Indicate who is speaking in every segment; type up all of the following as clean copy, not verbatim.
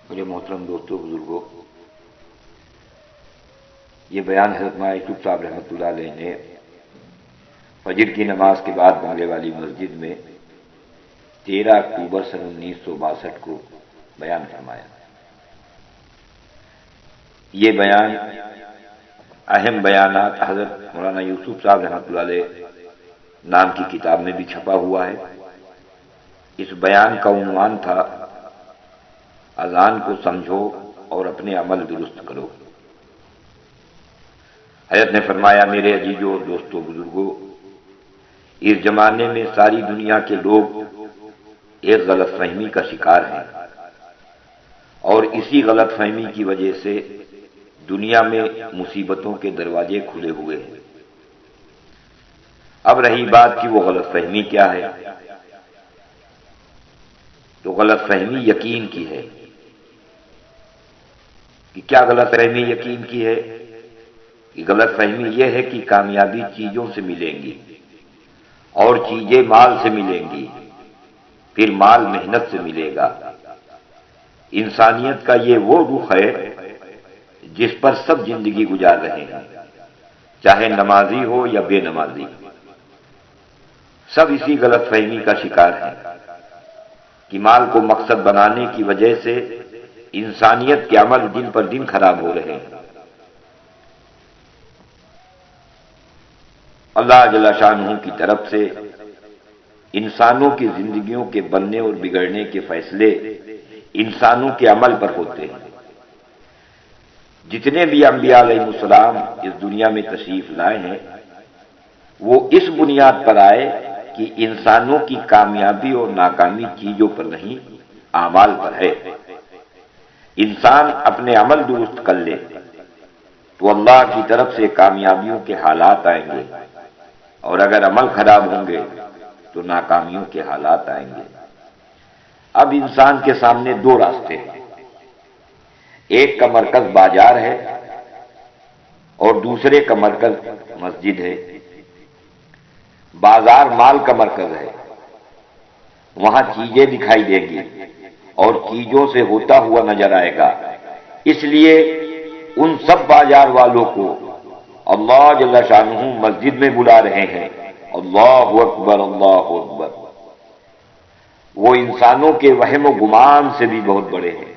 Speaker 1: میرے محترم دوستوں بزرگوں، یہ بیان حضرت مولانا یوسف صاحب رحمۃ اللہ علیہ نے فجر کی نماز کے بعد بنگلے والی مسجد میں 13 اکتوبر سن 1962 کو بیان فرمایا۔ یہ بیان اہم بیانات حضرت مولانا یوسف صاحب رحمۃ اللہ علیہ نام کی کتاب میں بھی چھپا ہوا ہے۔ اس بیان کا عنوان تھا اذان کو سمجھو اور اپنے عمل درست کرو۔ حضرت نے فرمایا، میرے عزیزوں اور دوستوں بزرگوں، اس زمانے میں ساری دنیا کے لوگ ایک غلط فہمی کا شکار ہیں، اور اسی غلط فہمی کی وجہ سے دنیا میں مصیبتوں کے دروازے کھلے ہوئے ہیں۔ اب رہی بات کہ وہ غلط فہمی کیا ہے، تو غلط فہمی یقین کی ہے۔ کہ کیا غلط فہمی یقین کی ہے؟ کہ غلط فہمی یہ ہے کہ کامیابی چیزوں سے ملیں گی اور چیزیں مال سے ملیں گی، پھر مال محنت سے ملے گا۔ انسانیت کا یہ وہ رخ ہے جس پر سب زندگی گزار رہے ہیں، چاہے نمازی ہو یا بے نمازی، سب اسی غلط فہمی کا شکار ہیں کہ مال کو مقصد بنانے کی وجہ سے انسانیت کے عمل دن پر دن خراب ہو رہے ہیں۔ اللہ جل شانہ کی طرف سے انسانوں کی زندگیوں کے بننے اور بگڑنے کے فیصلے انسانوں کے عمل پر ہوتے ہیں۔ جتنے بھی انبیاء علیہ السلام اس دنیا میں تشریف لائے ہیں، وہ اس بنیاد پر آئے کہ انسانوں کی کامیابی اور ناکامی چیزوں پر نہیں، اعمال پر ہے۔ انسان اپنے عمل درست کر لے تو اللہ کی طرف سے کامیابیوں کے حالات آئیں گے، اور اگر عمل خراب ہوں گے تو ناکامیوں کے حالات آئیں گے۔ اب انسان کے سامنے دو راستے ہیں، ایک کا مرکز بازار ہے اور دوسرے کا مرکز مسجد ہے۔ بازار مال کا مرکز ہے، وہاں چیزیں دکھائی دیں گی اور چیزوں سے ہوتا ہوا نظر آئے گا۔ اس لیے ان سب بازار والوں کو اللہ جل شانہ مسجد میں بلا رہے ہیں۔ اللہ اکبر، اللہ اکبر۔ وہ انسانوں کے وہم و گمان سے بھی بہت بڑے ہیں۔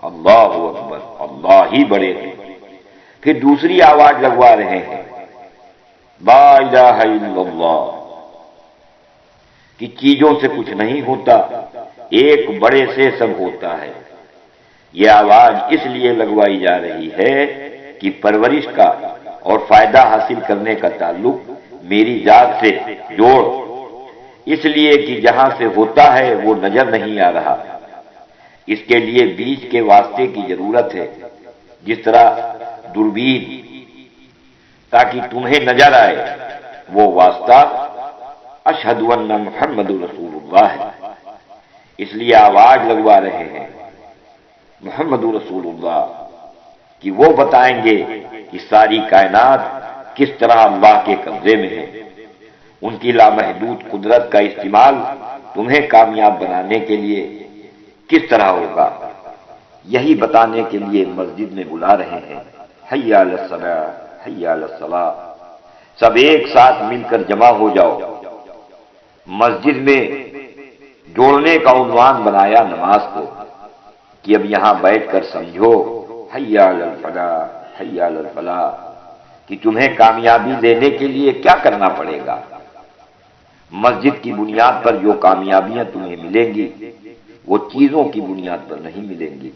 Speaker 1: اللہ اکبر، اللہ ہی بڑے ہیں۔ پھر دوسری آواز لگوا رہے ہیں، لا الہ الا اللہ، کہ چیزوں سے کچھ نہیں ہوتا، ایک بڑے سے سب ہوتا ہے۔ یہ آواز اس لیے لگوائی جا رہی ہے کہ پرورش کا اور فائدہ حاصل کرنے کا تعلق میری ذات سے جوڑ، اس لیے کہ جہاں سے ہوتا ہے وہ نظر نہیں آ رہا، اس کے لیے بیچ کے واسطے کی ضرورت ہے، جس طرح دوربین، تاکہ تمہیں نظر آئے، وہ واسطہ اشہد ان محمد رسول اللہ ہے۔ اس لیے آواز لگوا رہے ہیں محمد رسول اللہ، کہ وہ بتائیں گے کہ ساری کائنات کس طرح اللہ کے قبضے میں ہے۔ ان کی لامحدود قدرت کا استعمال تمہیں کامیاب بنانے کے لیے کس طرح ہوگا، یہی بتانے کے لیے مسجد میں بلا رہے ہیں۔ حی علی الصلاۃ، حی علی الصلاۃ، سب ایک ساتھ مل کر جمع ہو جاؤ۔ مسجد میں جوڑنے کا عنوان بنایا نماز کو، کہ اب یہاں بیٹھ کر سمجھو، حی علی الفلاح، حی علی الفلاح، کہ تمہیں کامیابی لینے کے لیے کیا کرنا پڑے گا۔ مسجد کی بنیاد پر جو کامیابیاں تمہیں ملیں گی، وہ چیزوں کی بنیاد پر نہیں ملیں گی،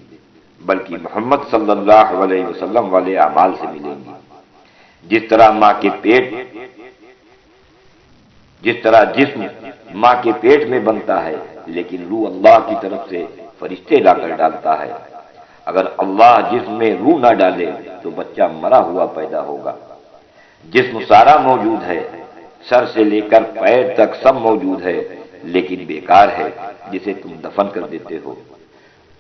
Speaker 1: بلکہ محمد صلی اللہ علیہ وسلم والے اعمال سے ملیں گی۔ جس طرح جسم ماں کے پیٹ میں بنتا ہے، لیکن روح اللہ کی طرف سے فرشتے لا کر ڈالتا ہے۔ اگر اللہ جسم میں روح نہ ڈالے تو بچہ مرا ہوا پیدا ہوگا۔ جسم سارا موجود ہے، سر سے لے کر پیر تک سب موجود ہے، لیکن بیکار ہے، جسے تم دفن کر دیتے ہو۔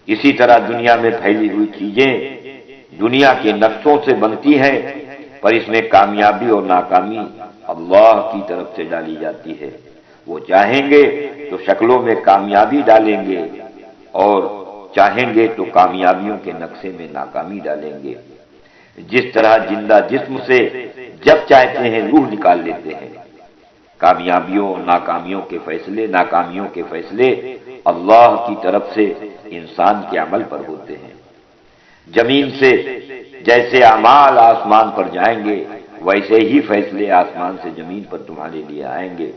Speaker 1: اسی طرح دنیا میں پھیلی ہوئی چیزیں دنیا کے نقشوں سے بنتی ہیں، پر اس میں کامیابی اور ناکامی اللہ کی طرف سے ڈالی جاتی ہے۔ وہ چاہیں گے تو شکلوں میں کامیابی ڈالیں گے اور چاہیں گے تو کامیابیوں کے نقشے میں ناکامی ڈالیں گے۔ جس طرح زندہ جسم سے جب چاہتے ہیں روح نکال لیتے ہیں، کامیابیوں ناکامیوں کے فیصلے اللہ کی طرف سے انسان کے عمل پر ہوتے ہیں۔ زمین سے جیسے اعمال آسمان پر جائیں گے، ویسے ہی فیصلے آسمان سے زمین پر تمہارے لیے آئیں گے۔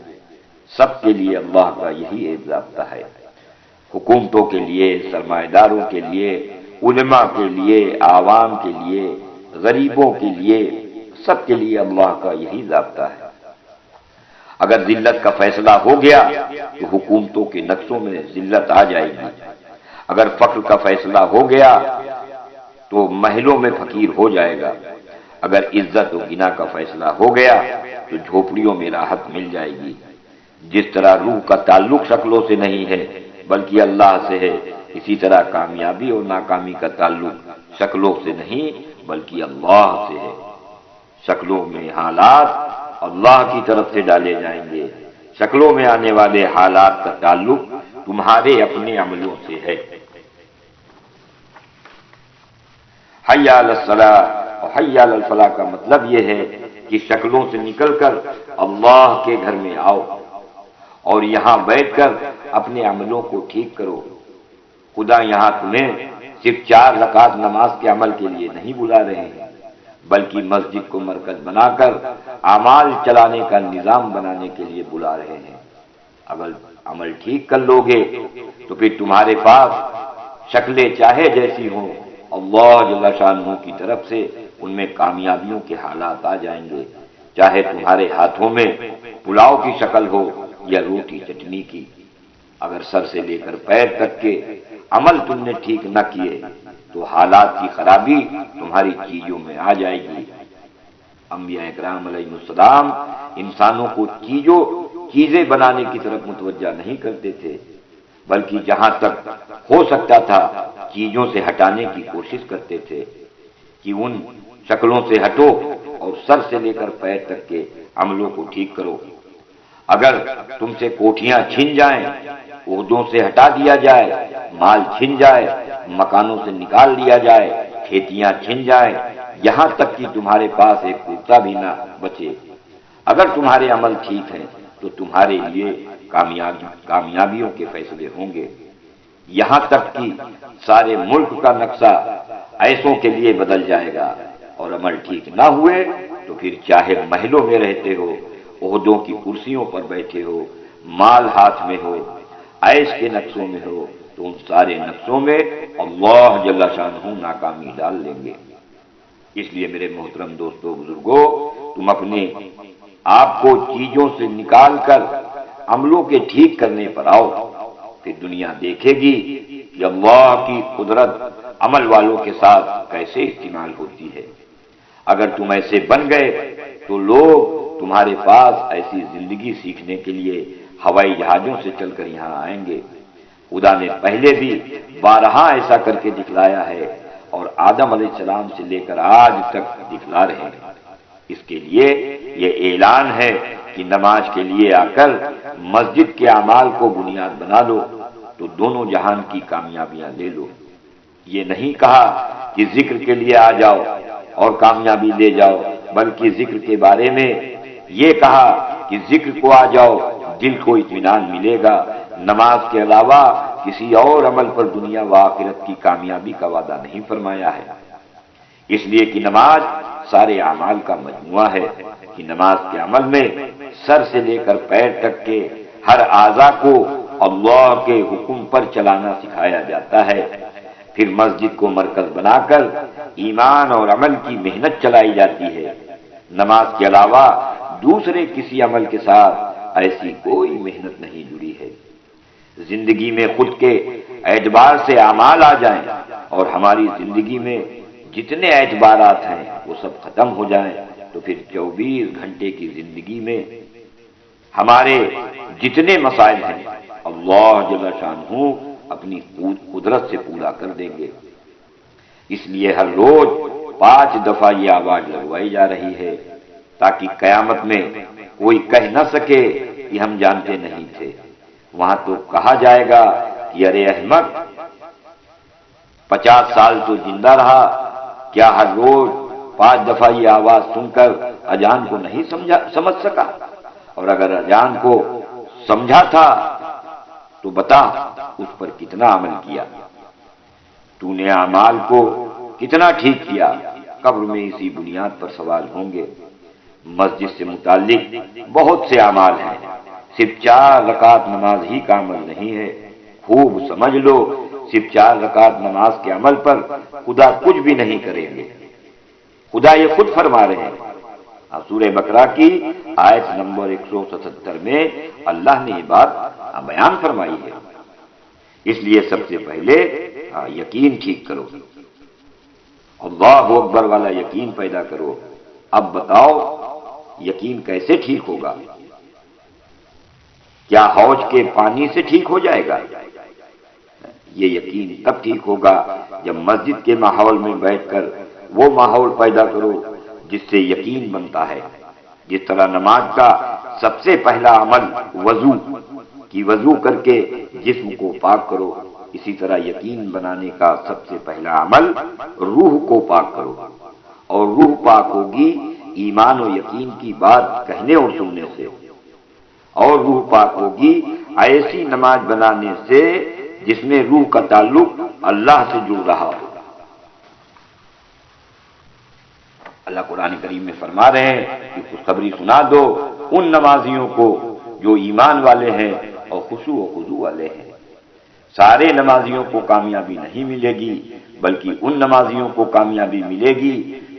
Speaker 1: سب کے لیے اللہ کا یہی ایک ضابطہ ہے، حکومتوں کے لیے، سرمایہ داروں کے لیے، علماء کے لیے، عوام کے لیے، غریبوں کے لیے، سب کے لیے اللہ کا یہی ضابطہ ہے۔ اگر ذلت کا فیصلہ ہو گیا تو حکومتوں کے نقشوں میں ذلت آ جائے گی، اگر فقر کا فیصلہ ہو گیا تو محلوں میں فقیر ہو جائے گا، اگر عزت و غنا کا فیصلہ ہو گیا تو جھوپڑیوں میں راحت مل جائے گی۔ جس طرح روح کا تعلق شکلوں سے نہیں ہے بلکہ اللہ سے ہے، اسی طرح کامیابی اور ناکامی کا تعلق شکلوں سے نہیں بلکہ اللہ سے ہے۔ شکلوں میں حالات اللہ کی طرف سے ڈالے جائیں گے، شکلوں میں آنے والے حالات کا تعلق تمہارے اپنے عملوں سے ہے۔ حی علی الصلاح اور حی علی الفلاح کا مطلب یہ ہے کہ شکلوں سے نکل کر اللہ کے گھر میں آؤ اور یہاں بیٹھ کر اپنے عملوں کو ٹھیک کرو۔ خدا یہاں تمہیں صرف 4 رکعت نماز کے عمل کے لیے نہیں بلا رہے ہیں، بلکہ مسجد کو مرکز بنا کر اعمال چلانے کا نظام بنانے کے لیے بلا رہے ہیں۔ اگر عمل ٹھیک کر لو گے تو پھر تمہارے پاس شکلیں چاہے جیسی ہوں، اللہ جل شانہ کی طرف سے ان میں کامیابیوں کے حالات آ جائیں گے، چاہے تمہارے ہاتھوں میں پلاؤ کی شکل ہو یا روٹی چٹنی کی۔ اگر سر سے لے کر پیر تک کے عمل تم نے ٹھیک نہ کیے تو حالات کی خرابی تمہاری چیزوں میں آ جائے گی۔ انبیاء اکرام علیہ السلام انسانوں کو چیزیں بنانے کی طرف متوجہ نہیں کرتے تھے، بلکہ جہاں تک ہو سکتا تھا چیزوں سے ہٹانے کی کوشش کرتے تھے کہ ان شکلوں سے ہٹو اور سر سے لے کر پیر تک کے عملوں کو ٹھیک کرو۔ اگر تم سے کوٹھیاں چھن جائیں، عہدوں سے ہٹا دیا جائے، مال چھن جائے، مکانوں سے نکال لیا جائے، کھیتیاں چھن جائیں، یہاں تک کہ تمہارے پاس ایک کرتا بھی نہ بچے، اگر تمہارے عمل ٹھیک ہیں تو تمہارے لیے کامیابیوں کے فیصلے ہوں گے۔ یہاں تک کہ سارے ملک کا نقشہ ایسوں کے لیے بدل جائے گا، اور عمل ٹھیک نہ ہوئے تو پھر چاہے محلوں میں رہتے ہو، عہدوں کی کرسیوں پر بیٹھے ہو، مال ہاتھ میں ہو، عیش کے نقشوں میں ہو، تو ان سارے نقشوں میں اللہ جل شانہ ناکامی ڈال لیں گے۔ اس لیے میرے محترم دوستو بزرگوں، تم اپنے آپ کو چیزوں سے نکال کر عملوں کے ٹھیک کرنے پر آؤ، پھر دنیا دیکھے گی کہ اللہ کی قدرت عمل والوں کے ساتھ کیسے استعمال ہوتی ہے۔ اگر تم ایسے بن گئے تو لوگ تمہارے پاس ایسی زندگی سیکھنے کے لیے ہوائی جہازوں سے چل کر یہاں آئیں گے۔ خدا نے پہلے بھی بارہا ایسا کر کے دکھلایا ہے، اور آدم علیہ السلام سے لے کر آج تک دکھلا رہے ہیں۔ اس کے لیے یہ اعلان ہے کہ نماز کے لیے آ کر مسجد کے اعمال کو بنیاد بنا لو تو دونوں جہان کی کامیابیاں لے لو۔ یہ نہیں کہا کہ ذکر کے لیے آ جاؤ اور کامیابی لے جاؤ، بلکہ ذکر کے بارے میں یہ کہا کہ ذکر کو آ جاؤ، دل کو اطمینان ملے گا۔ نماز کے علاوہ کسی اور عمل پر دنیا و آخرت کی کامیابی کا وعدہ نہیں فرمایا ہے، اس لیے کہ نماز سارے اعمال کا مجموعہ ہے کہ نماز کے عمل میں سر سے لے کر پیر تک کے ہر اعضاء کو اللہ کے حکم پر چلانا سکھایا جاتا ہے۔ پھر مسجد کو مرکز بنا کر ایمان اور عمل کی محنت چلائی جاتی ہے۔ نماز کے علاوہ دوسرے کسی عمل کے ساتھ ایسی کوئی محنت نہیں جڑی ہے۔ زندگی میں خود کے اعتبار سے اعمال آ جائیں اور ہماری زندگی میں جتنے اعتبارات ہیں وہ سب ختم ہو جائیں تو پھر 24 گھنٹے کی زندگی میں ہمارے جتنے مسائل ہیں اللہ جل شانہ اپنی قدرت سے پورا کر دیں گے۔ اس لیے ہر روز 5 دفعہ یہ آواز لگوائی جا رہی ہے تاکہ قیامت میں کوئی کہہ نہ سکے کہ ہم جانتے نہیں تھے۔ وہاں تو کہا جائے گا کہ ارے احمق، 50 سال تو زندہ رہا، کیا ہر روز 5 دفعہ یہ آواز سن کر اذان کو نہیں سمجھ سکا؟ اور اگر اذان کو سمجھا تھا تو بتا اس پر کتنا عمل کیا؟ تو نے اعمال کو کتنا ٹھیک کیا؟ قبر میں اسی بنیاد پر سوال ہوں گے۔ مسجد سے متعلق بہت سے اعمال ہیں، صرف 4 رکعت نماز ہی کا عمل نہیں ہے۔ خوب سمجھ لو، صرف 4 رکعت نماز کے عمل پر خدا کچھ بھی نہیں کریں گے۔ خدا یہ خود فرما رہے ہیں، سورہ بقرہ کی آیت نمبر 177 میں اللہ نے یہ بات بیان فرمائی ہے۔ اس لیے سب سے پہلے یقین ٹھیک کرو، اللہ اکبر والا یقین پیدا کرو۔ اب بتاؤ یقین کیسے ٹھیک ہوگا؟ کیا حوض کے پانی سے ٹھیک ہو جائے گا؟ یہ یقین تب ٹھیک ہوگا جب مسجد کے ماحول میں بیٹھ کر وہ ماحول پیدا کرو جس سے یقین بنتا ہے۔ جس طرح نماز کا سب سے پہلا عمل وضو کی وضو کر کے جسم کو پاک کرو، اسی طرح یقین بنانے کا سب سے پہلا عمل روح کو پاک کرو، اور روح پاک ہوگی ایمان و یقین کی بات کہنے اور سننے سے، اور روح پاک ہوگی ایسی نماز بنانے سے جس میں روح کا تعلق اللہ سے جڑ رہا ہو۔ اللہ قرآن کریم میں فرما رہے ہیں کہ خوشخبری سنا دو ان نمازیوں کو جو ایمان والے ہیں اور خشوع و خضوع والے ہیں۔ سارے نمازیوں کو کامیابی نہیں ملے گی، بلکہ ان نمازیوں کو کامیابی ملے گی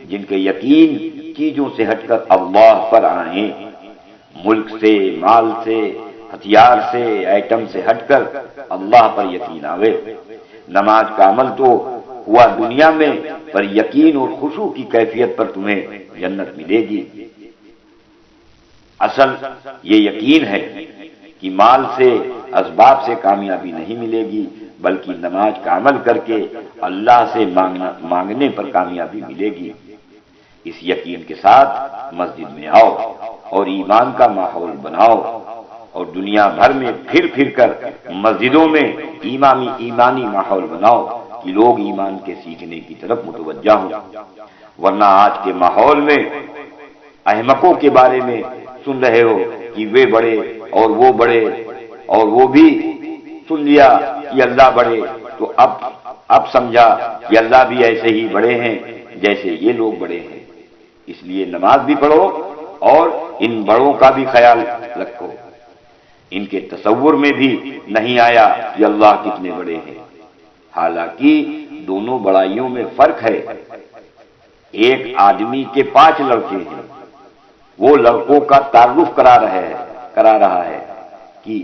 Speaker 1: جن کے یقین چیزوں سے ہٹ کر اللہ پر آئیں، ملک سے، مال سے، ہتھیار سے، ایٹم سے ہٹ کر اللہ پر یقین آوے۔ نماز کا عمل تو ہوا دنیا میں، پر یقین اور خشوع کی کیفیت پر تمہیں جنت ملے گی۔ اصل یہ یقین ہے کہ مال سے، اسباب سے کامیابی نہیں ملے گی، بلکہ نماز کا عمل کر کے اللہ سے مانگنے پر کامیابی ملے گی۔ اس یقین کے ساتھ مسجد میں آؤ اور ایمان کا ماحول بناؤ، اور دنیا بھر میں پھر پھر کر مسجدوں میں ایمانی ماحول بناؤ کہ لوگ ایمان کے سیکھنے کی طرف متوجہ ہوں۔ ورنہ آج کے ماحول میں احمقوں کے بارے میں سن رہے ہو کہ وہ بڑے اور وہ بڑے، اور وہ بھی سن لیا کہ اللہ بڑے، تو اب سمجھا کہ اللہ بھی ایسے ہی بڑے ہیں جیسے یہ لوگ بڑے ہیں۔ اس لیے نماز بھی پڑھو اور ان بڑوں کا بھی خیال رکھو۔ ان کے تصور میں بھی نہیں آیا کہ اللہ کتنے بڑے ہیں، حالانکہ دونوں بڑائیوں میں فرق ہے۔ ایک آدمی کے 5 لڑکے ہیں، وہ لڑکوں کا تعارف کرا رہا ہے کہ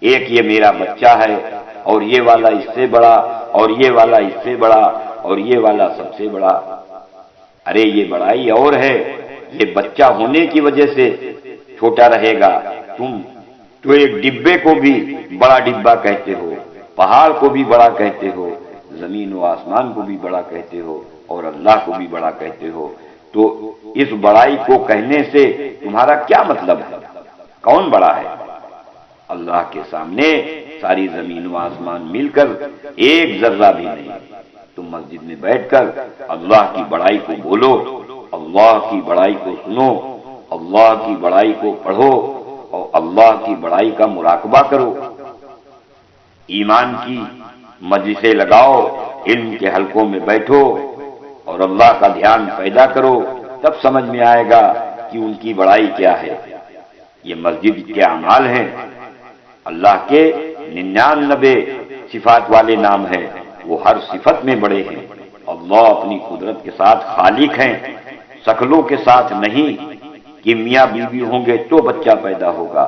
Speaker 1: ایک یہ میرا بچہ ہے، اور یہ والا اس سے بڑا، اور یہ والا اس سے بڑا، اور یہ والا سب سے بڑا۔ ارے یہ بڑائی اور ہے، یہ بچہ ہونے کی وجہ سے چھوٹا رہے گا۔ تم تو ایک ڈبے کو بھی بڑا ڈبا کہتے ہو، پہاڑ کو بھی بڑا کہتے ہو، زمین و آسمان کو بھی بڑا کہتے ہو، اور اللہ کو بھی بڑا کہتے ہو۔ تو اس بڑائی کو کہنے سے تمہارا کیا مطلب ہے؟ کون بڑا ہے؟ اللہ کے سامنے ساری زمین و آسمان مل کر ایک ذرہ بھی نہیں۔ تم مسجد میں بیٹھ کر اللہ کی بڑائی کو بولو، اللہ کی بڑائی کو سنو، اللہ کی بڑائی کو پڑھو، اور اللہ کی بڑائی کا مراقبہ کرو۔ ایمان کی مجلسیں لگاؤ، علم کے حلقوں میں بیٹھو اور اللہ کا دھیان پیدا کرو، تب سمجھ میں آئے گا کہ ان کی بڑائی کیا ہے۔ یہ مسجد کے اعمال ہیں۔ اللہ کے 99 صفات والے نام ہیں، وہ ہر صفت میں بڑے ہیں۔ اللہ اپنی قدرت کے ساتھ خالق ہیں، شکلوں کے ساتھ نہیں کہ میاں بیوی ہوں گے تو بچہ پیدا ہوگا۔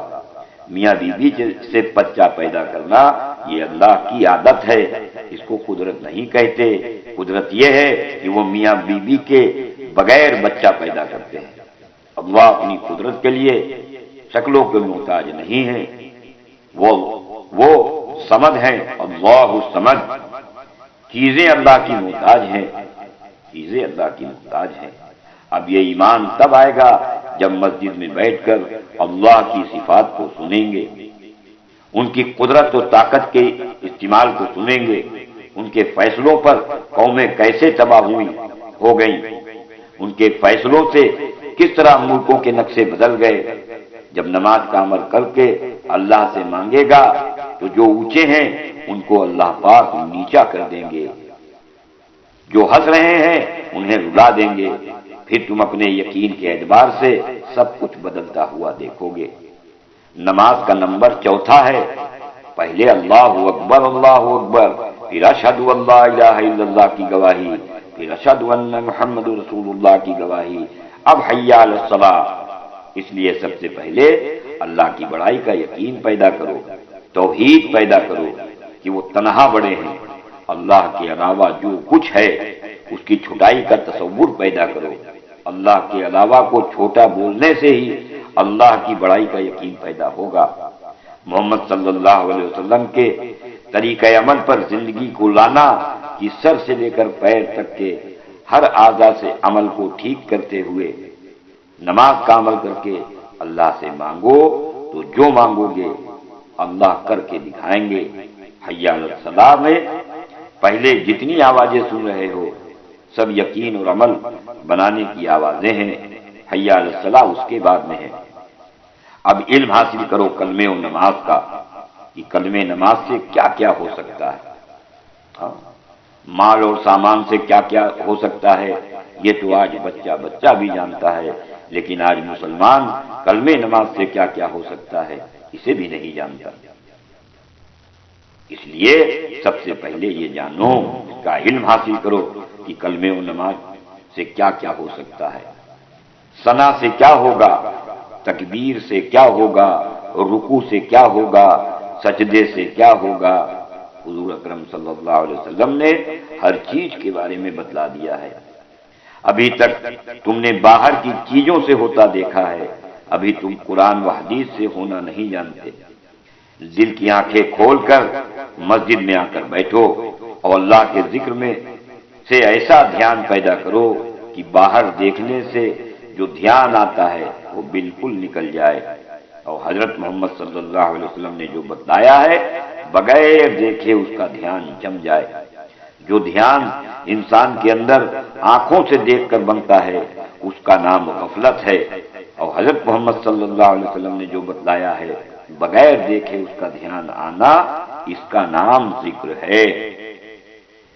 Speaker 1: میاں بیوی سے بچہ پیدا کرنا یہ اللہ کی عادت ہے، اس کو قدرت نہیں کہتے۔ قدرت یہ ہے کہ وہ میاں بیوی کے بغیر بچہ پیدا کرتے ہیں۔ اللہ اپنی قدرت کے لیے شکلوں کے محتاج نہیں ہیں، وہ صمد ہیں، اللہ الصمد۔ چیزیں اللہ کی محتاج ہیں، چیزیں اللہ کی محتاج ہیں۔ اب یہ ایمان تب آئے گا جب مسجد میں بیٹھ کر اللہ کی صفات کو سنیں گے، ان کی قدرت و طاقت کے استعمال کو سنیں گے، ان کے فیصلوں پر قومیں کیسے تباہ ہوئی ہو گئیں، ان کے فیصلوں سے کس طرح ملکوں کے نقشے بدل گئے۔ جب نماز کا عمل کر کے اللہ سے مانگے گا تو جو اونچے ہیں ان کو اللہ پاک نیچا کر دیں گے، جو ہنس رہے ہیں انہیں رلا دیں گے، پھر تم اپنے یقین کے اعتبار سے سب کچھ بدلتا ہوا دیکھو گے۔ نماز کا نمبر چوتھا ہے، پہلے اللہ اکبر پھر اشہد ان لا الہ الا اللہ کی گواہی، پھر اشہد ان محمد رسول اللہ کی گواہی، اب حی علی الصلاۃ۔ اس لیے سب سے پہلے اللہ کی بڑائی کا یقین پیدا کرو، توحید پیدا کرو کہ وہ تنہا بڑے ہیں، اللہ کے علاوہ جو کچھ ہے اس کی چھٹائی کا تصور پیدا کرو۔ اللہ کے علاوہ کو چھوٹا بولنے سے ہی اللہ کی بڑائی کا یقین پیدا ہوگا۔ محمد صلی اللہ علیہ وسلم کے طریقہ عمل پر زندگی کو لانا کہ سر سے لے کر پیر تک کے ہر اعضاء سے عمل کو ٹھیک کرتے ہوئے نماز کا عمل کر کے اللہ سے مانگو تو جو مانگو گے اللہ کر کے دکھائیں گے۔ حی علی الصلاۃ میں پہلے جتنی آوازیں سن رہے ہو سب یقین اور عمل بنانے کی آوازیں ہیں، حی علی الصلاۃ اس کے بعد میں ہے۔ اب علم حاصل کرو کلمے اور نماز کا کہ کلمے نماز سے کیا کیا ہو سکتا ہے، مال اور سامان سے کیا کیا ہو سکتا ہے یہ تو آج بچہ بھی جانتا ہے، لیکن آج مسلمان کلمے نماز سے کیا کیا ہو سکتا ہے اسے بھی نہیں جانتا۔ اس لیے سب سے پہلے یہ جانو، اس کا علم حاصل کرو کہ کلمے و نماز سے کیا کیا ہو سکتا ہے، ثنا سے کیا ہوگا، تکبیر سے کیا ہوگا، رکوع سے کیا ہوگا، سجدے سے کیا ہوگا۔ حضور اکرم صلی اللہ علیہ وسلم نے ہر چیز کے بارے میں بتلا دیا ہے۔ ابھی تک تم نے باہر کی چیزوں سے ہوتا دیکھا ہے، ابھی تم قرآن و حدیث سے ہونا نہیں جانتے۔ دل کی آنکھیں کھول کر مسجد میں آ کر بیٹھو اور اللہ کے ذکر میں سے ایسا دھیان پیدا کرو کہ باہر دیکھنے سے جو دھیان آتا ہے وہ بالکل نکل جائے، اور حضرت محمد صلی اللہ علیہ وسلم نے جو بتلایا ہے بغیر دیکھے اس کا دھیان جم جائے۔ جو دھیان انسان کے اندر آنکھوں سے دیکھ کر بنتا ہے اس کا نام غفلت ہے، اور حضرت محمد صلی اللہ علیہ وسلم نے جو بتلایا ہے بغیر دیکھے اس کا دھیان آنا، اس کا نام ذکر ہے۔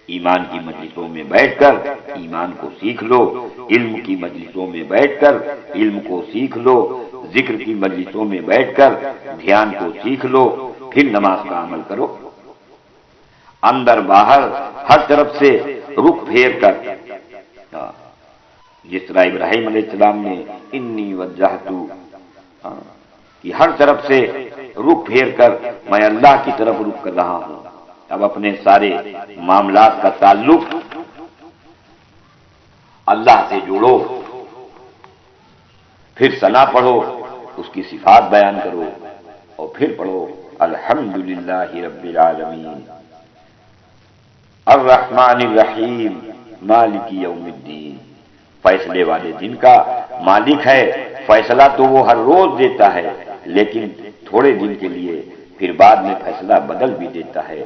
Speaker 1: ایمان کی مجلسوں میں بیٹھ کر ایمان کو سیکھ لو، علم کی مجلسوں میں بیٹھ کر علم کو سیکھ لو، ذکر کی مجلسوں میں بیٹھ کر دھیان کو سیکھ لو، پھر نماز کا عمل کرو۔ اندر باہر ہر طرف سے رخ پھیر کر، جس طرح ابراہیم علیہ السلام نے انی وجہت کہ ہر طرف سے رخ پھیر کر میں اللہ کی طرف رخ کر رہا ہوں۔ اب اپنے سارے معاملات کا تعلق اللہ سے جوڑو، پھر ثنا پڑھو، اس کی صفات بیان کرو، اور پھر پڑھو الحمدللہ رب العالمین الرحمن الرحیم مالک یوم الدین۔ فیصلے والے دن کا مالک ہے، فیصلہ تو وہ ہر روز دیتا ہے لیکن تھوڑے دن کے لیے، پھر بعد میں فیصلہ بدل بھی دیتا ہے،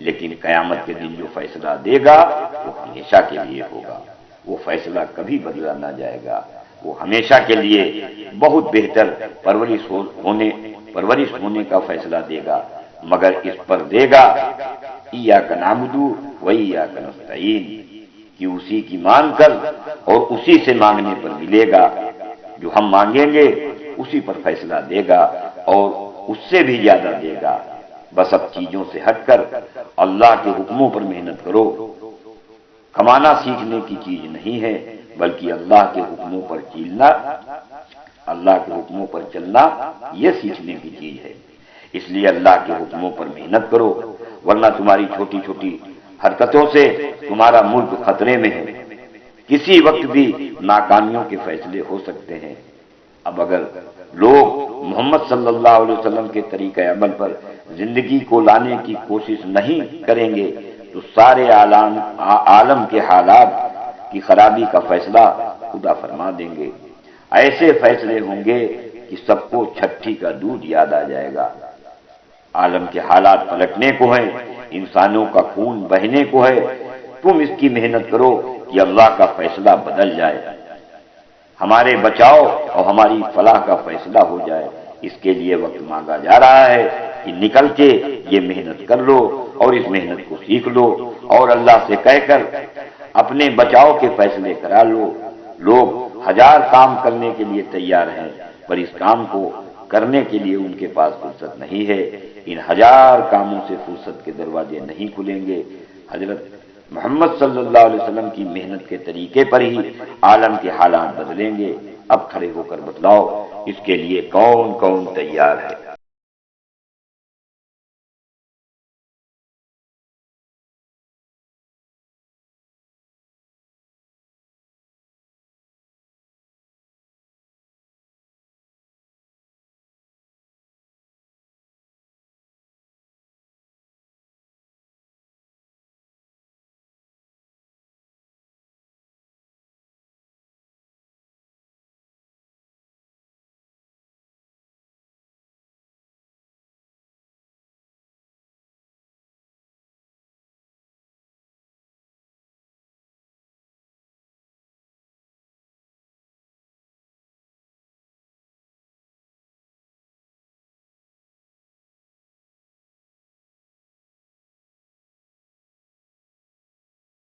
Speaker 1: لیکن قیامت کے دن جو فیصلہ دے گا وہ ہمیشہ کے لیے ہوگا، وہ فیصلہ کبھی بدلا نہ جائے گا، وہ ہمیشہ کے لیے بہت بہتر پرورش ہونے کا فیصلہ دے گا، مگر اس پر دے گا ایاک نعبد و ایاک نستعین کہ اسی کی مان کر اور اسی سے مانگنے پر ملے گا، جو ہم مانگیں گے اسی پر فیصلہ دے گا اور اس سے بھی زیادہ دے گا۔ بس اب چیزوں سے ہٹ کر اللہ کے حکموں پر محنت کرو۔ کمانا سیکھنے کی چیز نہیں ہے بلکہ اللہ کے حکموں پر چلنا یہ سیکھنے کی چیز ہے۔ اس لیے اللہ کے حکموں پر محنت کرو، ورنہ تمہاری چھوٹی چھوٹی حرکتوں سے تمہارا ملک خطرے میں ہے، کسی وقت بھی ناکامیوں کے فیصلے ہو سکتے ہیں۔ اب اگر لوگ محمد صلی اللہ علیہ وسلم کے طریقہ عمل پر زندگی کو لانے کی کوشش نہیں کریں گے تو سارے عالم کے حالات کی خرابی کا فیصلہ خدا فرما دیں گے۔ ایسے فیصلے ہوں گے کہ سب کو چھٹی کا دودھ یاد آ جائے گا۔ عالم کے حالات پلٹنے کو ہیں، انسانوں کا خون بہنے کو ہے، تم اس کی محنت کرو کہ اللہ کا فیصلہ بدل جائے، ہمارے بچاؤ اور ہماری فلاح کا فیصلہ ہو جائے۔ اس کے لیے وقت مانگا جا رہا ہے کہ نکل کے یہ محنت کر لو اور اس محنت کو سیکھ لو اور اللہ سے کہہ کر اپنے بچاؤ کے فیصلے کرا لو۔ لوگ 1000 کام کرنے کے لیے تیار ہیں، پر اس کام کو کرنے کے لیے ان کے پاس فرصت نہیں ہے۔ ان 1000 کاموں سے فرصت کے دروازے نہیں کھلیں گے۔ حضرت محمد صلی اللہ علیہ وسلم کی محنت کے طریقے پر ہی عالم کے حالات بدلیں گے۔ اب کھڑے ہو کر بتلاؤ اس کے لیے کون کون تیار ہے؟